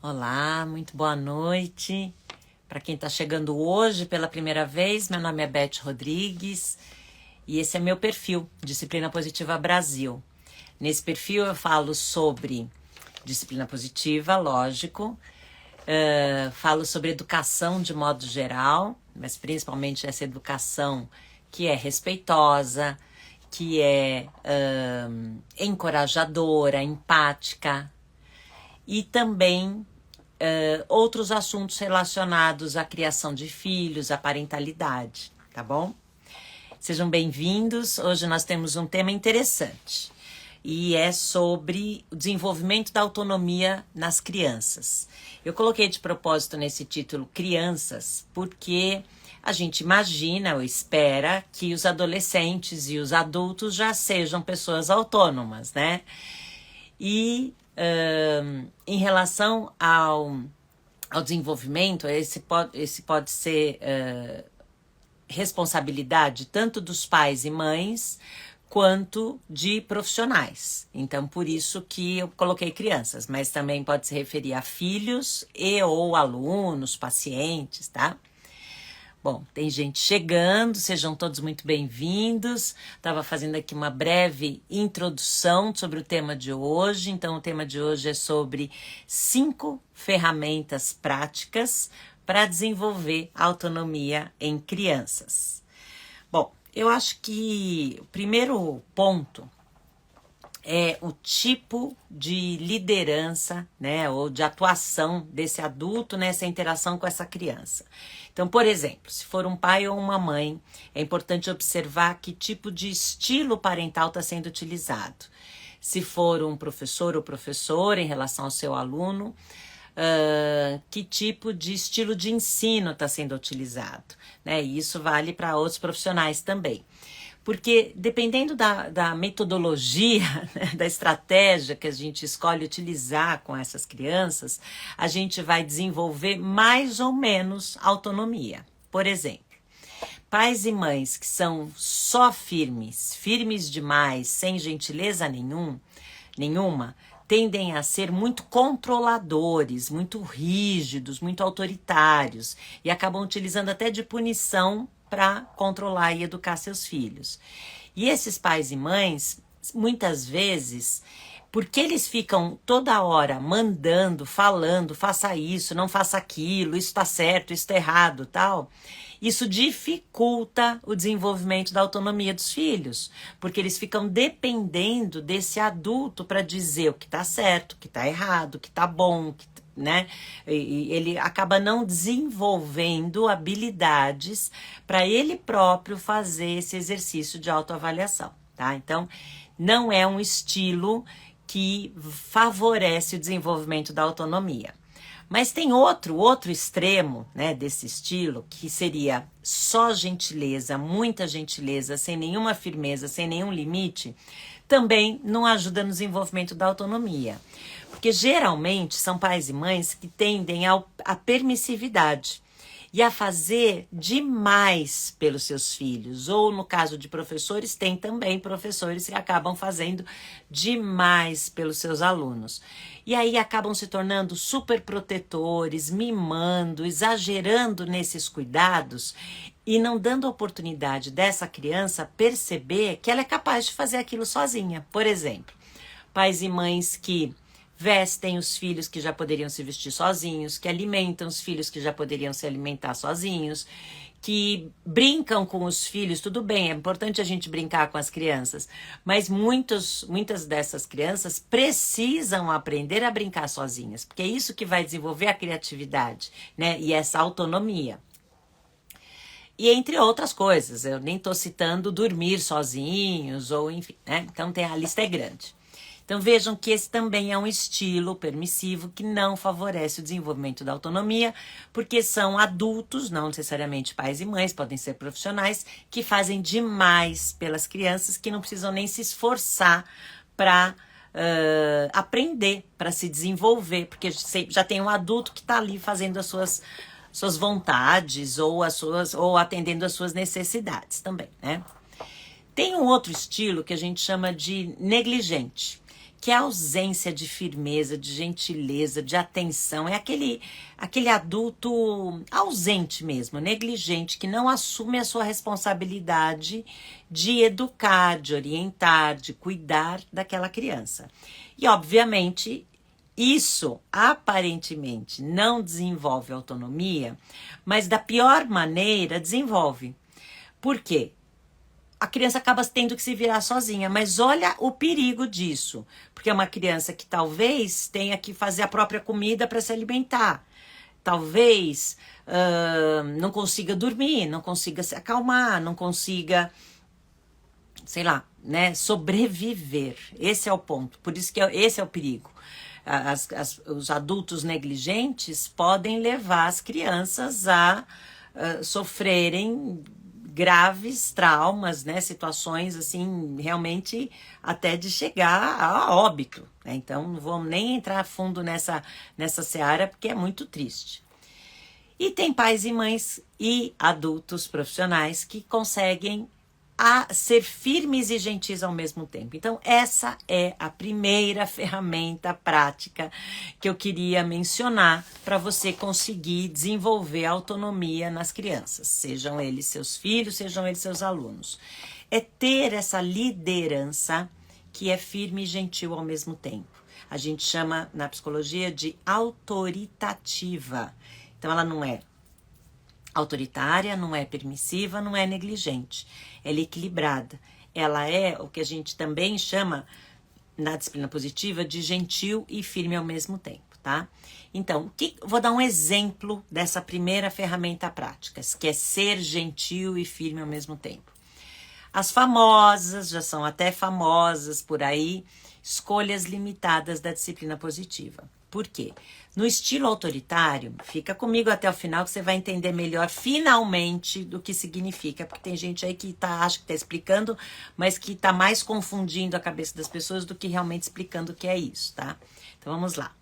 Olá, muito boa noite. Para quem está chegando hoje pela primeira vez, meu nome é Beth Rodrigues e esse é meu perfil, Disciplina Positiva Brasil. Nesse perfil eu falo sobre disciplina positiva, lógico, falo sobre educação de modo geral, mas principalmente essa educação que é respeitosa, que é encorajadora, empática e também outros assuntos relacionados à criação de filhos, à parentalidade, tá bom? Sejam bem-vindos. Hoje nós temos um tema interessante e é sobre o desenvolvimento da autonomia nas crianças. Eu coloquei de propósito nesse título crianças porque a gente imagina ou espera que os adolescentes e os adultos já sejam pessoas autônomas, né? E em relação ao desenvolvimento, esse pode ser responsabilidade tanto dos pais e mães quanto de profissionais. Então, por isso que eu coloquei crianças, mas também pode se referir a filhos e ou alunos, pacientes, tá? Bom, tem gente chegando, sejam todos muito bem-vindos. Estava fazendo aqui uma breve introdução sobre o tema de hoje. Então, o tema de hoje é sobre 5 ferramentas práticas para desenvolver autonomia em crianças. Bom, eu acho que o primeiro ponto é o tipo de liderança, né, ou de atuação desse adulto nessa interação com essa criança. Então, por exemplo, se for um pai ou uma mãe, é importante observar que tipo de estilo parental está sendo utilizado. Se for um professor ou professora em relação ao seu aluno, que tipo de estilo de ensino está sendo utilizado, né? E isso vale para outros profissionais também. Porque dependendo da metodologia, né, da estratégia que a gente escolhe utilizar com essas crianças, a gente vai desenvolver mais ou menos autonomia. Por exemplo, pais e mães que são só firmes demais, sem gentileza nenhuma, tendem a ser muito controladores, muito rígidos, muito autoritários e acabam utilizando até de punição para controlar e educar seus filhos. E esses pais e mães, muitas vezes, porque eles ficam toda hora mandando, falando, faça isso, não faça aquilo, isso está certo, isso está errado, tal, isso dificulta o desenvolvimento da autonomia dos filhos, porque eles ficam dependendo desse adulto para dizer o que está certo, o que está errado, o que está bom, o que né? E ele acaba não desenvolvendo habilidades para ele próprio fazer esse exercício de autoavaliação, tá? Então, não é um estilo que favorece o desenvolvimento da autonomia. Mas tem outro extremo, né, desse estilo, que seria só gentileza, muita gentileza, sem nenhuma firmeza, sem nenhum limite, também não ajuda no desenvolvimento da autonomia. Porque geralmente são pais e mães que tendem à permissividade e a fazer demais pelos seus filhos. Ou no caso de professores, tem também professores que acabam fazendo demais pelos seus alunos. E aí acabam se tornando super protetores, mimando, exagerando nesses cuidados e não dando oportunidade dessa criança perceber que ela é capaz de fazer aquilo sozinha. Por exemplo, pais e mães que vestem os filhos que já poderiam se vestir sozinhos, que alimentam os filhos que já poderiam se alimentar sozinhos, que brincam com os filhos. Tudo bem, é importante a gente brincar com as crianças, mas muitas dessas crianças precisam aprender a brincar sozinhas, porque é isso que vai desenvolver a criatividade, né? E essa autonomia. E entre outras coisas, eu nem estou citando dormir sozinhos, ou enfim, né? Então a lista é grande. Então vejam que esse também é um estilo permissivo que não favorece o desenvolvimento da autonomia, porque são adultos, não necessariamente pais e mães, podem ser profissionais, que fazem demais pelas crianças, que não precisam nem se esforçar para aprender, para se desenvolver, porque já tem um adulto que está ali fazendo as suas vontades ou atendendo às suas necessidades também, né? Tem um outro estilo que a gente chama de negligente, que é a ausência de firmeza, de gentileza, de atenção. É aquele adulto ausente mesmo, negligente, que não assume a sua responsabilidade de educar, de orientar, de cuidar daquela criança. E, obviamente, isso aparentemente não desenvolve autonomia, mas da pior maneira desenvolve. Por quê? A criança acaba tendo que se virar sozinha, mas olha o perigo disso, porque é uma criança que talvez tenha que fazer a própria comida para se alimentar, talvez não consiga dormir, não consiga se acalmar, não consiga, sei lá, né, sobreviver. Esse é o ponto, por isso que esse é o perigo. Os adultos negligentes podem levar as crianças a sofrerem graves traumas, né? Situações assim, realmente até de chegar a óbito, né? Então não vamos nem entrar a fundo nessa seara, porque é muito triste. E tem pais e mães e adultos profissionais que conseguem ser firmes e gentis ao mesmo tempo. Então, essa é a primeira ferramenta prática que eu queria mencionar para você conseguir desenvolver autonomia nas crianças, sejam eles seus filhos, sejam eles seus alunos. É ter essa liderança que é firme e gentil ao mesmo tempo. A gente chama na psicologia de autoritativa. Então, ela não é autoritária, não é permissiva, não é negligente. Ela é equilibrada. Ela é o que a gente também chama, na disciplina positiva, de gentil e firme ao mesmo tempo, tá? Então, vou dar um exemplo dessa primeira ferramenta prática, que é ser gentil e firme ao mesmo tempo. As famosas, já são até famosas por aí, escolhas limitadas da disciplina positiva. Por quê? No estilo autoritário, fica comigo até o final que você vai entender melhor, finalmente, do que significa. Porque tem gente aí que acha que está explicando, mas que está mais confundindo a cabeça das pessoas do que realmente explicando o que é isso, tá? Então vamos lá.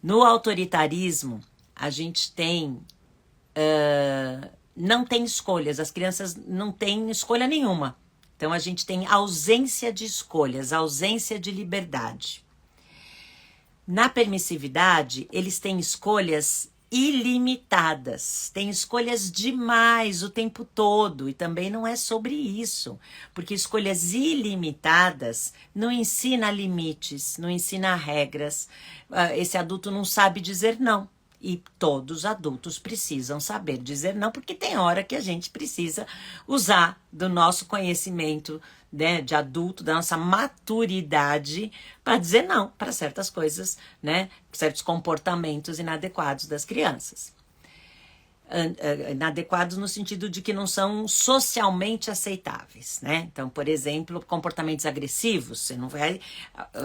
No autoritarismo, a gente tem... não tem escolhas, as crianças não têm escolha nenhuma. Então a gente tem ausência de escolhas, ausência de liberdade. Na permissividade, eles têm escolhas ilimitadas, têm escolhas demais o tempo todo, e também não é sobre isso, porque escolhas ilimitadas não ensina limites, não ensina regras. Esse adulto não sabe dizer não. E todos os adultos precisam saber dizer não, porque tem hora que a gente precisa usar do nosso conhecimento, né, de adulto, da nossa maturidade, para dizer não para certas coisas, né, certos comportamentos inadequados das crianças. Inadequados no sentido de que não são socialmente aceitáveis, né? Então, por exemplo, comportamentos agressivos, você não vai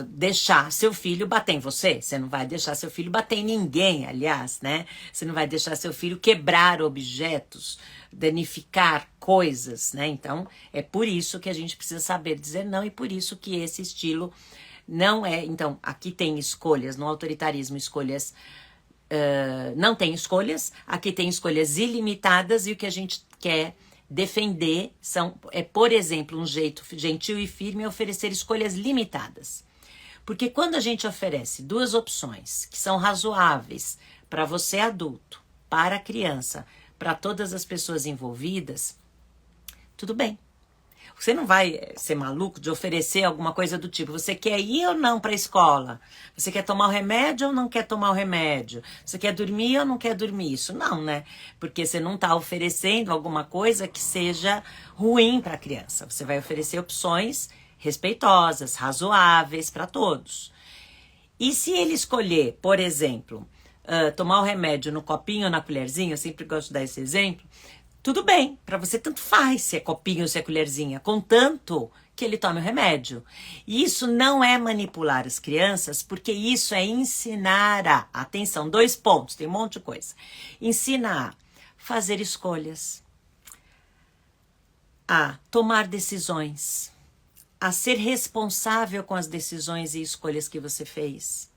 deixar seu filho bater em você, você não vai deixar seu filho bater em ninguém, aliás, né? Você não vai deixar seu filho quebrar objetos, danificar coisas, né? Então, é por isso que a gente precisa saber dizer não e por isso que esse estilo não é... Então, aqui tem escolhas, no autoritarismo, escolhas... não tem escolhas, aqui tem escolhas ilimitadas e o que a gente quer defender é, por exemplo, um jeito gentil e firme oferecer escolhas limitadas. Porque quando a gente oferece duas opções que são razoáveis para você adulto, para a criança, para todas as pessoas envolvidas, tudo bem. Você não vai ser maluco de oferecer alguma coisa do tipo, você quer ir ou não para a escola? Você quer tomar o remédio ou não quer tomar o remédio? Você quer dormir ou não quer dormir? Isso não, né? Porque você não está oferecendo alguma coisa que seja ruim para a criança. Você vai oferecer opções respeitosas, razoáveis para todos. E se ele escolher, por exemplo, tomar o remédio no copinho ou na colherzinha, eu sempre gosto de dar esse exemplo, tudo bem, para você tanto faz se é copinho ou se é colherzinha, contanto que ele tome o remédio. E isso não é manipular as crianças, porque isso é ensinar atenção, 2 pontos, tem um monte de coisa. Ensina a fazer escolhas, a tomar decisões, a ser responsável com as decisões e escolhas que você fez.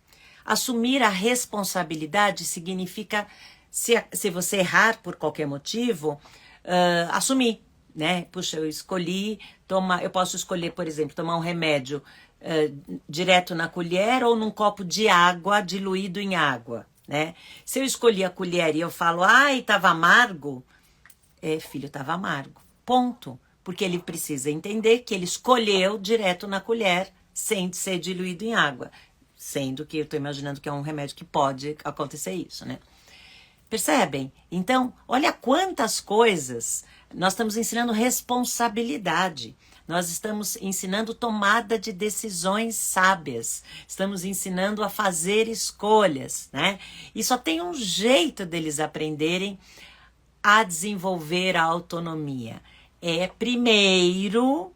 Assumir a responsabilidade significa... Se você errar por qualquer motivo, assumir, né? Puxa, eu posso escolher, por exemplo, tomar um remédio direto na colher ou num copo de água diluído em água, né? Se eu escolhi a colher e eu falo, ai, tava amargo, filho, tava amargo. Ponto. Porque ele precisa entender que ele escolheu direto na colher sem ser diluído em água. Sendo que eu tô imaginando que é um remédio que pode acontecer isso, né? Percebem? Então, olha quantas coisas. Nós estamos ensinando responsabilidade. Nós estamos ensinando tomada de decisões sábias. Estamos ensinando a fazer escolhas, né? E só tem um jeito deles aprenderem a desenvolver a autonomia. É primeiro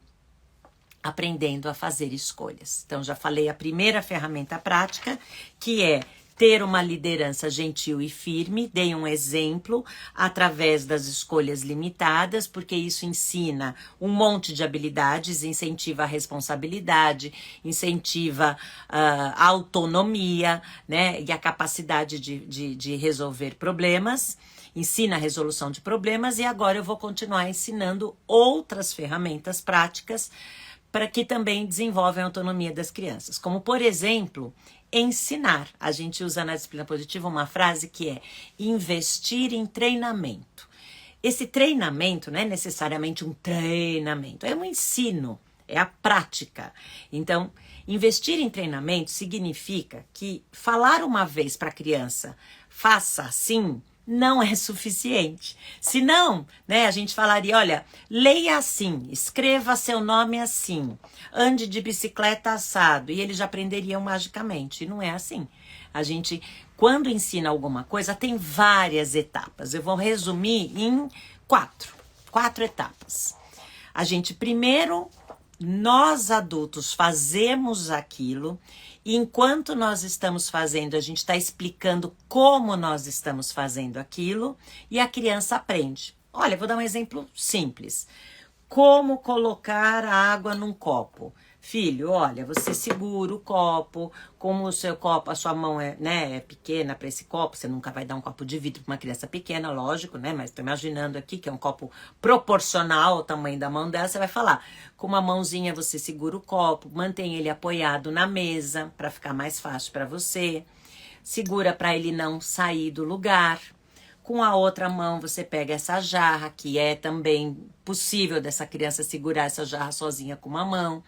aprendendo a fazer escolhas. Então, já falei a primeira ferramenta prática, que é ter uma liderança gentil e firme. Dei um exemplo através das escolhas limitadas, porque isso ensina um monte de habilidades, incentiva a responsabilidade, incentiva a autonomia, né, e a capacidade de resolver problemas. Ensina a resolução de problemas e agora eu vou continuar ensinando outras ferramentas práticas para que também desenvolvem a autonomia das crianças. Como, por exemplo, ensinar. A gente usa na disciplina positiva uma frase que é investir em treinamento. Esse treinamento não é necessariamente um treinamento, é um ensino, é a prática. Então, investir em treinamento significa que falar uma vez para a criança, faça assim, não é suficiente. Senão, né, a gente falaria, olha, leia assim, escreva seu nome assim, ande de bicicleta assado, e eles já aprenderiam magicamente. E não é assim. A gente, quando ensina alguma coisa, tem várias etapas. Eu vou resumir em quatro etapas. A gente primeiro, nós adultos fazemos aquilo. E enquanto nós estamos fazendo, a gente está explicando como nós estamos fazendo aquilo e a criança aprende. Olha, vou dar um exemplo simples. Como colocar a água num copo? Filho, olha, você segura o copo, como o seu copo, a sua mão é pequena para esse copo, você nunca vai dar um copo de vidro para uma criança pequena, lógico, né? Mas estou imaginando aqui que é um copo proporcional ao tamanho da mão dela, você vai falar, com uma mãozinha você segura o copo, mantém ele apoiado na mesa para ficar mais fácil para você, segura para ele não sair do lugar. Com a outra mão você pega essa jarra, que é também possível dessa criança segurar essa jarra sozinha com uma mão.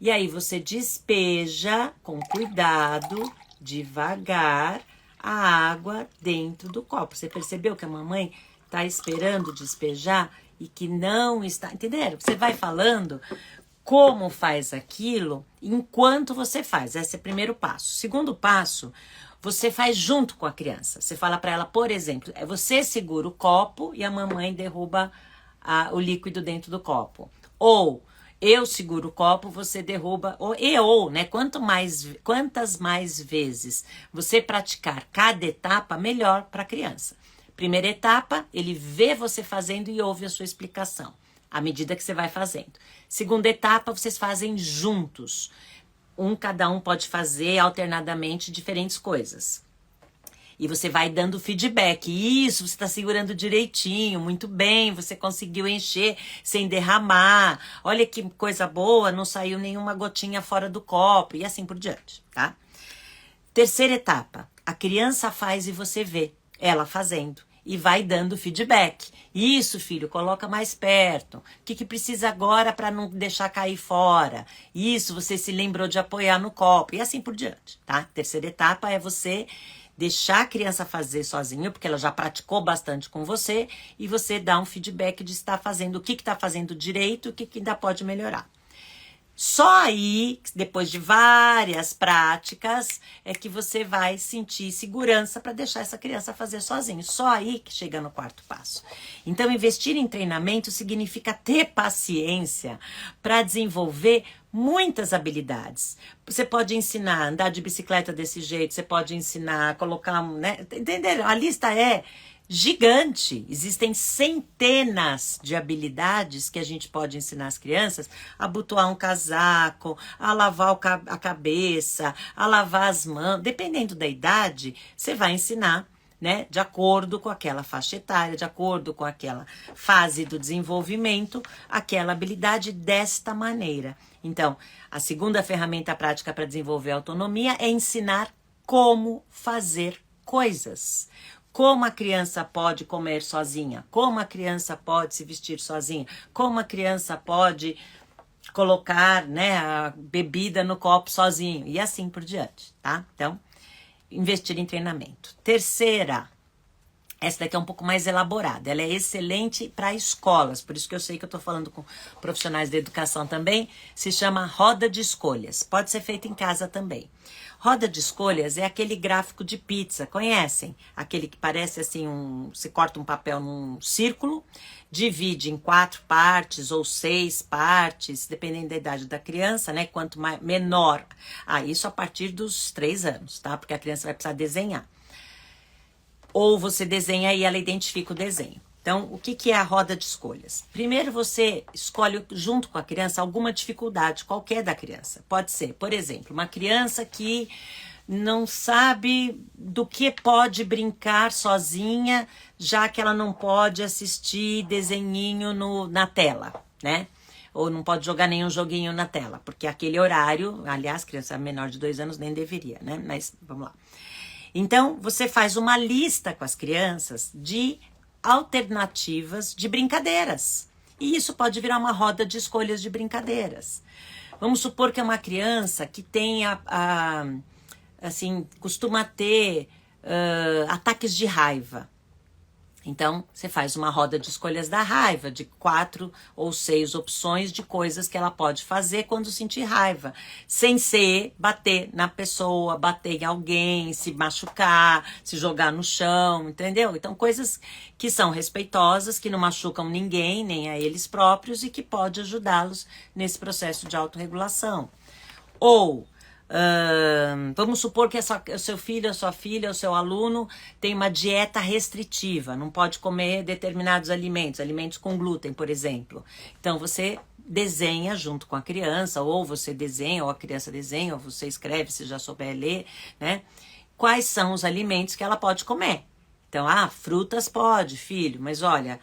E aí você despeja com cuidado, devagar, a água dentro do copo. Você percebeu que a mamãe está esperando despejar e que não está... Entenderam? Você vai falando como faz aquilo enquanto você faz. Esse é o primeiro passo. Segundo passo, você faz junto com a criança. Você fala para ela, por exemplo, você segura o copo e a mamãe derruba o líquido dentro do copo. Ou eu seguro o copo, você derruba, né? Quantas mais vezes você praticar cada etapa, melhor para a criança. Primeira etapa, ele vê você fazendo e ouve a sua explicação, à medida que você vai fazendo. Segunda etapa, vocês fazem juntos. Cada um pode fazer alternadamente diferentes coisas. E você vai dando feedback. Isso, você está segurando direitinho, muito bem, você conseguiu encher sem derramar. Olha que coisa boa, não saiu nenhuma gotinha fora do copo e assim por diante, tá? Terceira etapa, a criança faz e você vê ela fazendo e vai dando feedback. Isso, filho, coloca mais perto. O que precisa agora para não deixar cair fora? Isso, você se lembrou de apoiar no copo e assim por diante, tá? Terceira etapa é você deixar a criança fazer sozinho, porque ela já praticou bastante com você, e você dá um feedback de estar fazendo o que está fazendo direito, o que ainda pode melhorar. Só aí, depois de várias práticas, é que você vai sentir segurança para deixar essa criança fazer sozinho. Só aí que chega no quarto passo. Então, investir em treinamento significa ter paciência para desenvolver muitas habilidades. Você pode ensinar a andar de bicicleta desse jeito, você pode ensinar a colocar, né? Entenderam? A lista é gigante. Existem centenas de habilidades que a gente pode ensinar as crianças a abotoar um casaco, a lavar a cabeça, a lavar as mãos. Dependendo da idade, você vai ensinar, né, de acordo com aquela faixa etária, de acordo com aquela fase do desenvolvimento, aquela habilidade desta maneira. Então, a segunda ferramenta prática para desenvolver a autonomia é ensinar como fazer coisas. Como a criança pode comer sozinha, como a criança pode se vestir sozinha, como a criança pode colocar, né, a bebida no copo sozinho e assim por diante, tá? Então, investir em treinamento. Terceira, essa daqui é um pouco mais elaborada, ela é excelente para escolas, por isso que eu sei que eu estou falando com profissionais da educação também, se chama roda de escolhas, pode ser feita em casa também. Roda de escolhas é aquele gráfico de pizza, conhecem? Aquele que parece assim, você corta um papel num círculo, divide em 4 partes ou 6 partes, dependendo da idade da criança, né? Quanto menor, isso a partir dos 3 anos, tá? Porque a criança vai precisar desenhar. Ou você desenha e ela identifica o desenho. Então, o que é a roda de escolhas? Primeiro você escolhe junto com a criança alguma dificuldade, qualquer da criança. Pode ser, por exemplo, uma criança que não sabe do que pode brincar sozinha, já que ela não pode assistir desenhinho na tela, né? Ou não pode jogar nenhum joguinho na tela, porque aquele horário, aliás, criança menor de 2 anos nem deveria, né? Mas vamos lá. Então, você faz uma lista com as crianças de alternativas de brincadeiras. E isso pode virar uma roda de escolhas de brincadeiras. Vamos supor que é uma criança que tem, assim, costuma ter ataques de raiva. Então, você faz uma roda de escolhas da raiva, de 4 ou 6 opções de coisas que ela pode fazer quando sentir raiva. Sem ser bater na pessoa, bater em alguém, se machucar, se jogar no chão, entendeu? Então, coisas que são respeitosas, que não machucam ninguém, nem a eles próprios, e que pode ajudá-los nesse processo de autorregulação. Ou vamos supor que o seu filho, a sua filha, o seu aluno tem uma dieta restritiva, não pode comer determinados alimentos com glúten, por exemplo. Então você desenha junto com a criança, ou você desenha, ou a criança desenha, ou você escreve, se já souber ler, né? Quais são os alimentos que ela pode comer. Então, frutas pode, filho, mas olha,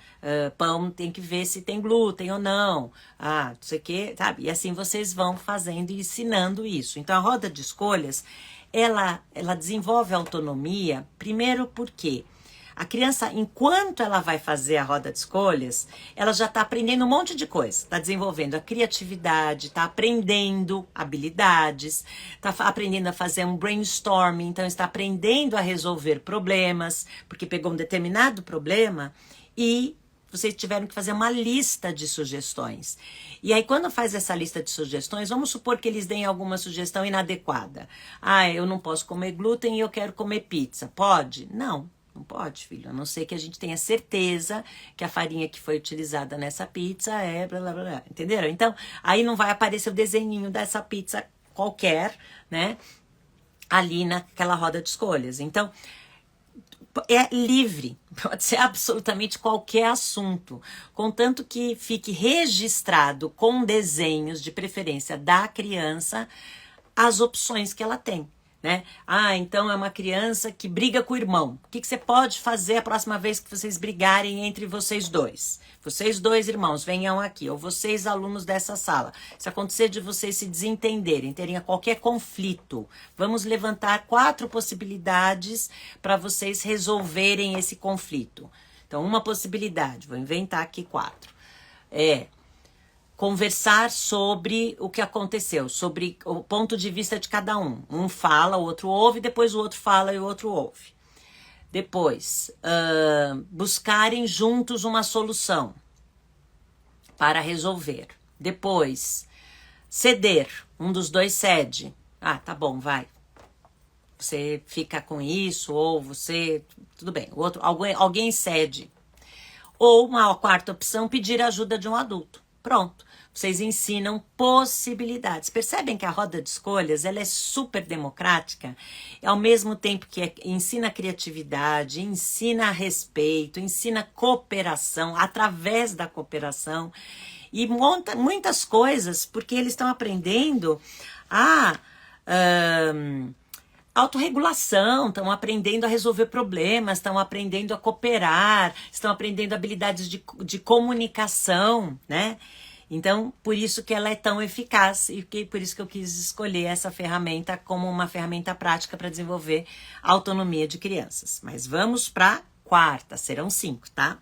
pão tem que ver se tem glúten ou não, não sei o que, sabe? E assim vocês vão fazendo e ensinando isso. Então, a roda de escolhas, ela desenvolve a autonomia, primeiro porque a criança, enquanto ela vai fazer a roda de escolhas, ela já está aprendendo um monte de coisa. Está desenvolvendo a criatividade, está aprendendo habilidades, está aprendendo a fazer um brainstorming, então está aprendendo a resolver problemas, porque pegou um determinado problema e vocês tiveram que fazer uma lista de sugestões. E aí, quando faz essa lista de sugestões, vamos supor que eles deem alguma sugestão inadequada. Eu não posso comer glúten e eu quero comer pizza. Pode? Não. Não pode, filho, a não ser que a gente tenha certeza que a farinha que foi utilizada nessa pizza é blá, blá, blá, entenderam? Então, aí não vai aparecer o desenhinho dessa pizza qualquer, né, ali naquela roda de escolhas. Então, é livre, pode ser absolutamente qualquer assunto, contanto que fique registrado com desenhos, de preferência da criança, as opções que ela tem. Né? Então é uma criança que briga com o irmão. O que você pode fazer a próxima vez que vocês brigarem entre vocês dois? Vocês 2 irmãos, venham aqui. Ou vocês, alunos dessa sala. Se acontecer de vocês se desentenderem, terem qualquer conflito, vamos levantar 4 possibilidades para vocês resolverem esse conflito. Então, uma possibilidade, vou inventar aqui 4. Conversar sobre o que aconteceu, sobre o ponto de vista de cada um. Um fala, o outro ouve, depois o outro fala e o outro ouve. Depois, buscarem juntos uma solução para resolver. Depois, ceder. Um dos 2 cede. Tá bom, vai. Você fica com isso, ou você... Tudo bem, o outro, alguém cede. Ou uma 4ª opção, pedir ajuda de um adulto. Pronto. Vocês ensinam possibilidades. Percebem que a roda de escolhas ela é super democrática? Ao mesmo tempo que ensina criatividade, ensina respeito, ensina cooperação, através da cooperação. E monta muitas coisas, porque eles estão aprendendo a autorregulação, estão aprendendo a resolver problemas, estão aprendendo a cooperar, estão aprendendo habilidades de comunicação, né? Então, por isso que ela é tão eficaz e por isso que eu quis escolher essa ferramenta como uma ferramenta prática para desenvolver a autonomia de crianças. Mas vamos para a quarta, serão 5, tá?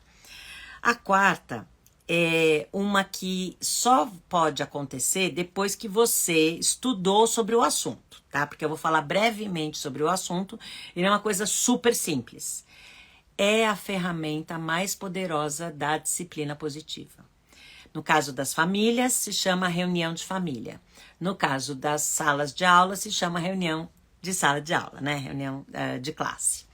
A quarta é uma que só pode acontecer depois que você estudou sobre o assunto, tá? Porque eu vou falar brevemente sobre o assunto e é uma coisa super simples. É a ferramenta mais poderosa da disciplina positiva. No caso das famílias, se chama reunião de família. No caso das salas de aula, se chama reunião de sala de aula, né? Reunião de classe.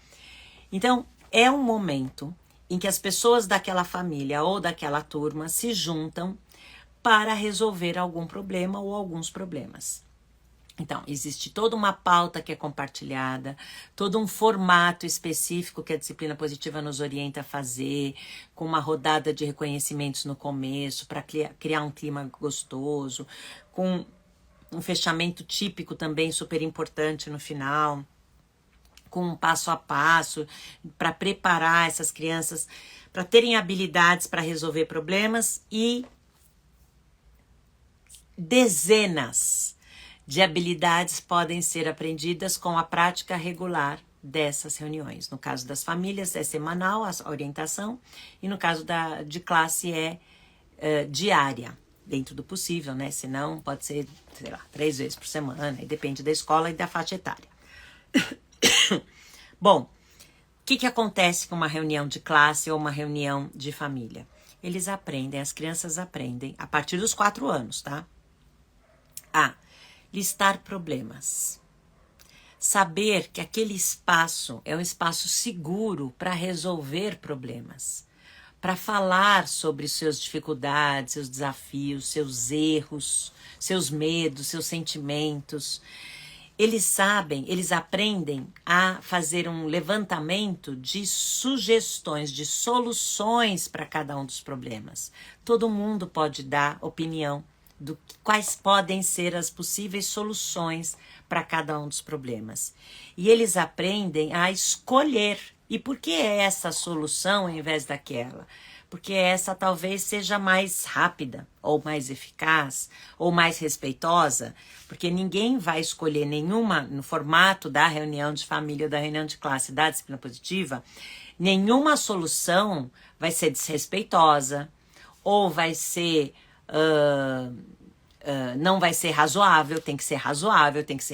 Então, é um momento em que as pessoas daquela família ou daquela turma se juntam para resolver algum problema ou alguns problemas. Então, existe toda uma pauta que é compartilhada, todo um formato específico que a disciplina positiva nos orienta a fazer, com uma rodada de reconhecimentos no começo, para criar um clima gostoso, com um fechamento típico também super importante no final, com um passo a passo, para preparar essas crianças para terem habilidades para resolver problemas e dezenas de habilidades podem ser aprendidas com a prática regular dessas reuniões. No caso das famílias é semanal a orientação e no caso de classe é diária, dentro do possível, né? Senão pode ser, sei lá, 3 vezes por semana, e depende da escola e da faixa etária. Bom, o que acontece com uma reunião de classe ou uma reunião de família? Eles aprendem, as crianças aprendem, a partir dos 4 anos, tá? Listar problemas. Saber que aquele espaço é um espaço seguro para resolver problemas. Para falar sobre suas dificuldades, seus desafios, seus erros, seus medos, seus sentimentos. Eles aprendem a fazer um levantamento de sugestões, de soluções para cada um dos problemas. Todo mundo pode dar opinião do quais podem ser as possíveis soluções para cada um dos problemas. E eles aprendem a escolher. E por que é essa solução ao invés daquela? Porque essa talvez seja mais rápida, ou mais eficaz, ou mais respeitosa, porque ninguém vai escolher nenhuma, no formato da reunião de família ou da reunião de classe da disciplina positiva, nenhuma solução vai ser desrespeitosa, ou vai ser... não vai ser razoável, tem que ser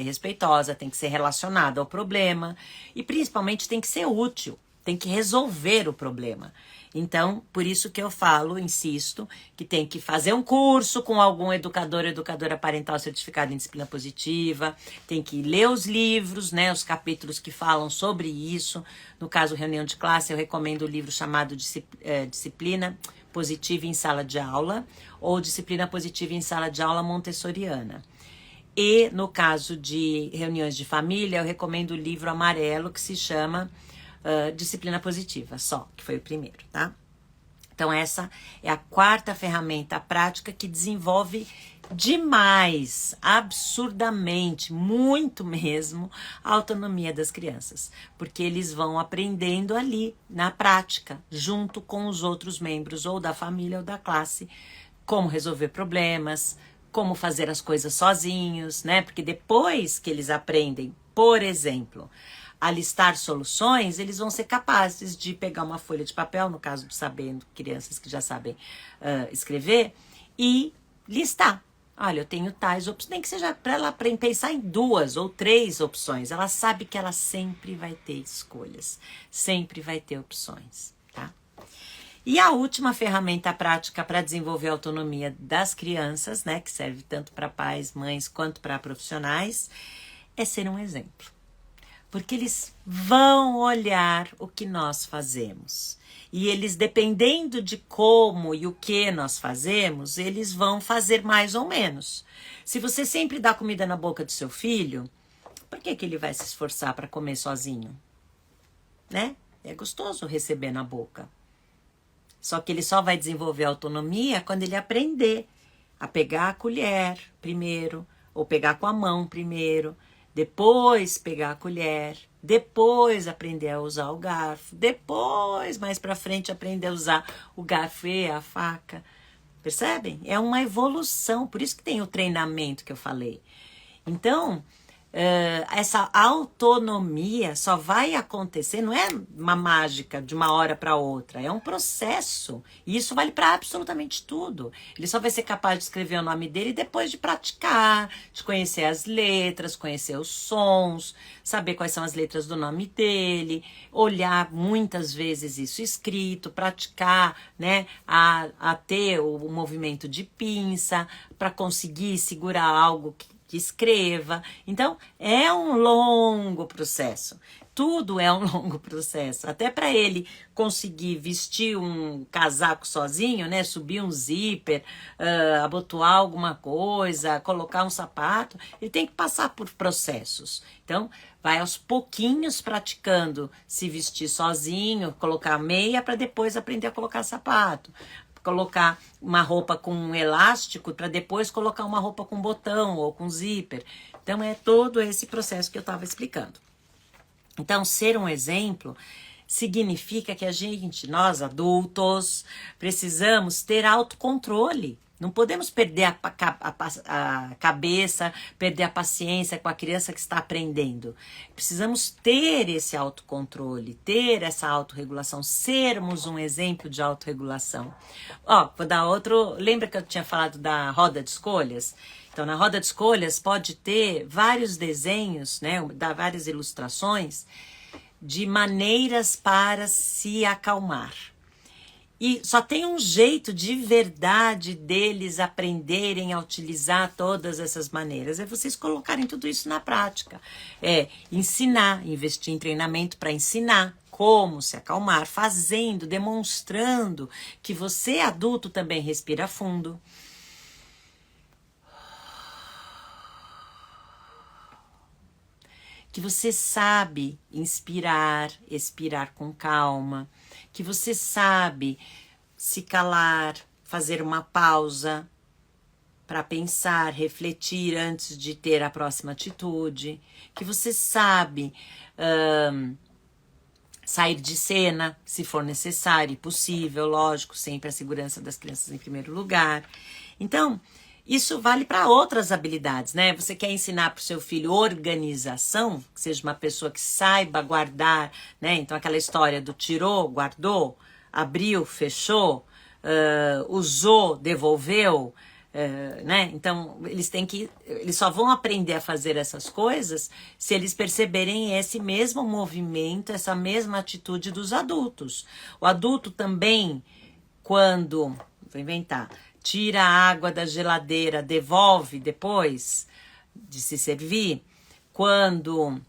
respeitosa, tem que ser relacionada ao problema e principalmente tem que ser útil, tem que resolver o problema. Então, por isso que eu falo, insisto, que tem que fazer um curso com algum educador ou educadora parental certificado em disciplina positiva, tem que ler os livros, né, os capítulos que falam sobre isso. No caso, reunião de classe, eu recomendo o livro chamado Disciplina Positiva em Sala de Aula ou Disciplina Positiva em Sala de Aula Montessoriana. E no caso de reuniões de família, eu recomendo o livro amarelo que se chama Disciplina Positiva, que foi o primeiro, tá? Então essa é a quarta ferramenta prática que desenvolve demais, absurdamente, muito mesmo, a autonomia das crianças, porque eles vão aprendendo ali, na prática, junto com os outros membros ou da família ou da classe, como resolver problemas, como fazer as coisas sozinhos, né? Porque depois que eles aprendem, por exemplo, a listar soluções, eles vão ser capazes de pegar uma folha de papel, no caso de sabendo crianças que já sabem escrever, e listar. Olha, eu tenho tais opções, nem que seja para ela pensar em 2 ou 3 opções. Ela sabe que ela sempre vai ter escolhas, sempre vai ter opções, tá? E a última ferramenta prática para desenvolver a autonomia das crianças, né, que serve tanto para pais, mães, quanto para profissionais, é ser um exemplo. Porque eles vão olhar o que nós fazemos. E eles, dependendo de como e o que nós fazemos, eles vão fazer mais ou menos. Se você sempre dá comida na boca do seu filho, por que ele vai se esforçar para comer sozinho? Né? É gostoso receber na boca. Só que ele só vai desenvolver autonomia quando ele aprender a pegar a colher primeiro, ou pegar com a mão primeiro, depois pegar a colher, depois aprender a usar o garfo, depois, mais pra frente, aprender a usar o garfo e a faca. Percebem? É uma evolução, por isso que tem o treinamento que eu falei. Então, essa autonomia só vai acontecer, não é uma mágica de uma hora para outra, é um processo. E isso vale para absolutamente tudo. Ele só vai ser capaz de escrever o nome dele depois de praticar, de conhecer as letras, conhecer os sons, saber quais são as letras do nome dele, olhar muitas vezes isso escrito, praticar, né, a ter o movimento de pinça para conseguir segurar algo que escreva. Então, é um longo processo. Tudo é um longo processo. Até para ele conseguir vestir um casaco sozinho, né? Subir um zíper, abotoar alguma coisa, colocar um sapato, ele tem que passar por processos. Então, vai aos pouquinhos praticando se vestir sozinho, colocar meia para depois aprender a colocar sapato. Colocar uma roupa com um elástico para depois colocar uma roupa com botão ou com zíper. Então, é todo esse processo que eu estava explicando. Então, ser um exemplo significa que nós adultos, precisamos ter autocontrole. Não podemos perder a cabeça, perder a paciência com a criança que está aprendendo. Precisamos ter esse autocontrole, ter essa autorregulação, sermos um exemplo de autorregulação. Vou dar outro. Lembra que eu tinha falado da roda de escolhas? Então, na roda de escolhas pode ter vários desenhos, né? Dar várias ilustrações de maneiras para se acalmar. E só tem um jeito de verdade deles aprenderem a utilizar todas essas maneiras. É vocês colocarem tudo isso na prática. É ensinar, investir em treinamento para ensinar como se acalmar, fazendo, demonstrando que você, adulto, também respira fundo. Que você sabe inspirar, expirar com calma, que você sabe se calar, fazer uma pausa para pensar, refletir antes de ter a próxima atitude, que você sabe sair de cena, se for necessário e possível, lógico, sempre a segurança das crianças em primeiro lugar. Então, isso vale para outras habilidades, né? Você quer ensinar para o seu filho organização, que seja uma pessoa que saiba guardar, né? Então, aquela história do tirou, guardou, abriu, fechou, usou, devolveu, né? Então, eles só vão aprender a fazer essas coisas se eles perceberem esse mesmo movimento, essa mesma atitude dos adultos. O adulto também, quando, vou inventar, tira a água da geladeira, devolve depois de se servir. Quando,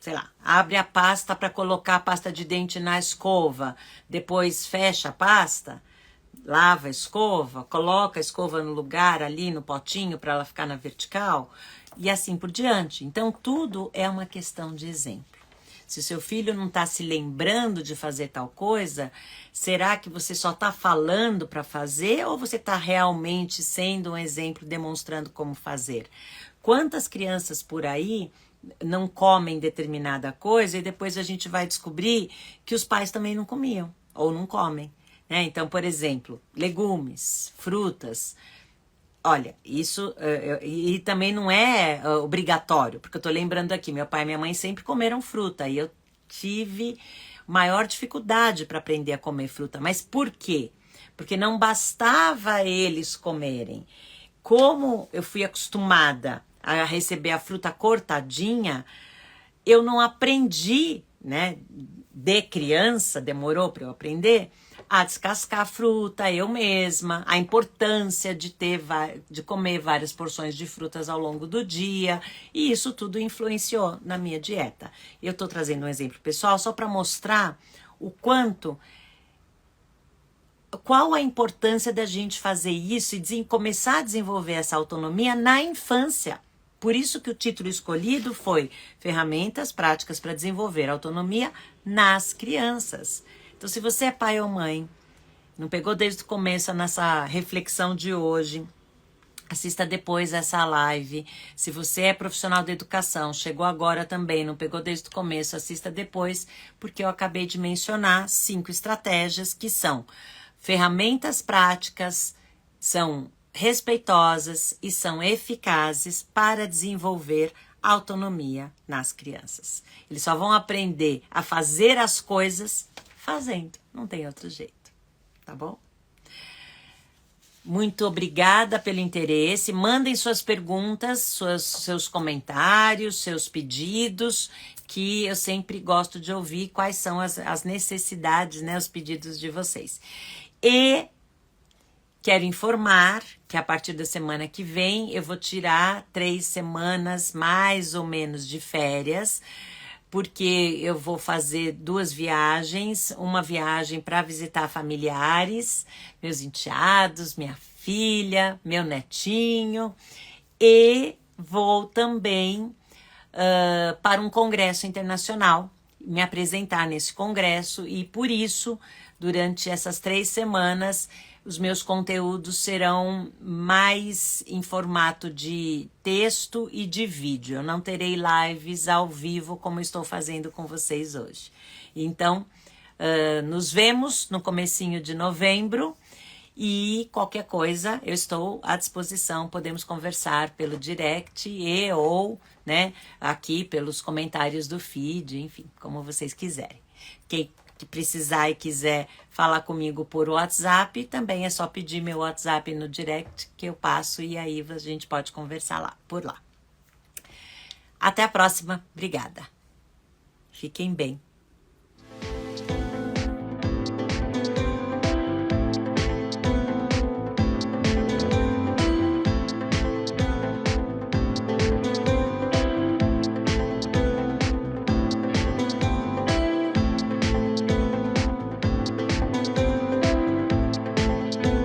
sei lá, abre a pasta para colocar a pasta de dente na escova, depois fecha a pasta, lava a escova, coloca a escova no lugar ali, no potinho, para ela ficar na vertical, e assim por diante. Então, tudo é uma questão de exemplo. Se o seu filho não está se lembrando de fazer tal coisa, será que você só está falando para fazer ou você está realmente sendo um exemplo, demonstrando como fazer? Quantas crianças por aí não comem determinada coisa e depois a gente vai descobrir que os pais também não comiam ou não comem, né? Então, por exemplo, legumes, frutas. Olha, isso e também não é obrigatório, porque eu tô lembrando aqui, meu pai e minha mãe sempre comeram fruta e eu tive maior dificuldade para aprender a comer fruta. Mas por quê? Porque não bastava eles comerem. Como eu fui acostumada a receber a fruta cortadinha, eu não aprendi, né? De criança, demorou para eu aprender a descascar a fruta eu mesma, a importância de comer várias porções de frutas ao longo do dia, e isso tudo influenciou na minha dieta. Eu estou trazendo um exemplo pessoal só para mostrar qual a importância da gente fazer isso e começar a desenvolver essa autonomia na infância. Por isso que o título escolhido foi Ferramentas Práticas para Desenvolver a Autonomia nas Crianças. Então, se você é pai ou mãe, não pegou desde o começo nessa reflexão de hoje, assista depois essa live. Se você é profissional da educação, chegou agora também, não pegou desde o começo, assista depois, porque eu acabei de mencionar 5 estratégias que são ferramentas práticas, são respeitosas e são eficazes para desenvolver autonomia nas crianças. Eles só vão aprender a fazer as coisas fazendo, não tem outro jeito, tá bom? Muito obrigada pelo interesse. Mandem suas perguntas, seus comentários, seus pedidos, que eu sempre gosto de ouvir quais são as necessidades, né, os pedidos de vocês. E quero informar que a partir da semana que vem eu vou tirar 3 semanas mais ou menos de férias, porque eu vou fazer 2 viagens, uma viagem para visitar familiares, meus enteados, minha filha, meu netinho, e vou também para um congresso internacional, me apresentar nesse congresso, e por isso, durante essas 3 semanas, os meus conteúdos serão mais em formato de texto e de vídeo. Eu não terei lives ao vivo como estou fazendo com vocês hoje. Então, nos vemos no comecinho de novembro e qualquer coisa eu estou à disposição. Podemos conversar pelo direct ou, né, aqui pelos comentários do feed, enfim, como vocês quiserem. Quem que precisar e quiser falar comigo por WhatsApp, também é só pedir meu WhatsApp no direct que eu passo e aí a gente pode conversar lá, por lá. Até a próxima. Obrigada. Fiquem bem.